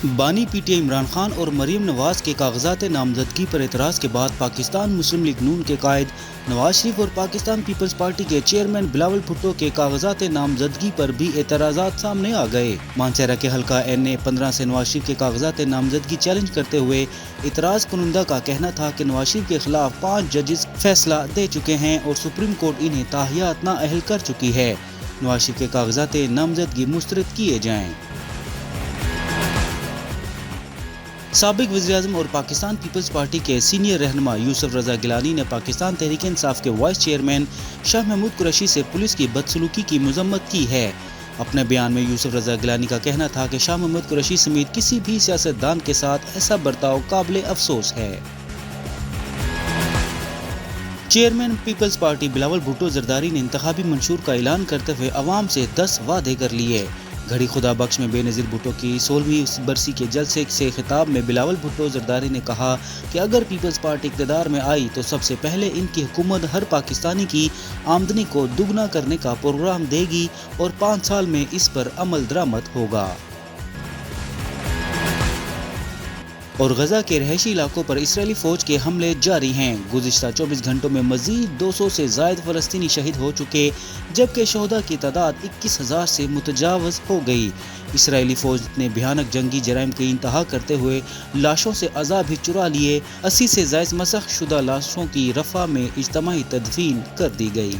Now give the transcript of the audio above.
بانی P T I Imran Khan اور مریم نواز کے کاغذات نامزدگی پر اعتراض کے بعد پاکستان مسلم لیگ نون کے قائد نواز شریف اور پاکستان پیپلز پارٹی کے چیئرمین بلاول بھٹو کے کاغذات نامزدگی پر بھی اعتراضات سامنے آ گئے۔ مانسہرہ کے حلقہ NA-15 سے نواز شریف کے کاغذات نامزدگی چیلنج کرتے ہوئے اعتراض کنندہ کا کہنا تھا کہ نواز شریف کے خلاف 5 ججز فیصلہ دے چکے ہیں اور سپریم کورٹ انہیں تاحیات نااہل کر چکی ہے۔ نواز شریف کے کاغذات نامزدگی مسترد کیے جائیں۔ سابق وزیراعظم اور پاکستان پیپلز پارٹی کے سینئر رہنما یوسف رضا گیلانی نے پاکستان تحریک انصاف کے وائس چیئرمین شاہ محمود قریشی سے پولیس کی بدسلوکی کی مذمت کی ہے۔ اپنے بیان میں یوسف رضا گیلانی کا کہنا تھا کہ شاہ محمود قریشی سمیت کسی بھی سیاستدان کے ساتھ ایسا برتاؤ قابل افسوس ہے۔ Chairman peoples party Bilawal Bhutto Zardari نے انتخابی منشور کا اعلان کرتے ہوئے عوام سے 10 وعدے کر لیے۔ گھڑی خدا بخش میں بے نظیر بھٹو کی 16ویں برسی کے جلسے سے خطاب میں بلاول بھٹو زرداری نے کہا کہ اگر پیپلز پارٹی اقتدار میں آئی تو سب سے پہلے ان کی حکومت ہر پاکستانی کی آمدنی کو دگنا کرنے کا پروگرام دے گی اور 5 سال میں اس پر عمل درآمد ہوگا۔ اور غزہ کے رہائشی علاقوں پر اسرائیلی فوج کے حملے جاری ہیں۔ گزشتہ 24 گھنٹوں میں مزید 200 سے زائد فلسطینی شہید ہو چکے جبکہ شہداء کی تعداد 21,000 سے متجاوز ہو گئی۔ اسرائیلی فوج نے بھیانک جنگی جرائم کی انتہا کرتے ہوئے لاشوں سے اعضاء بھی چرا لیے۔ 80 سے زائد مسخ شدہ لاشوں کی رفح میں اجتماعی تدفین کر دی گئی۔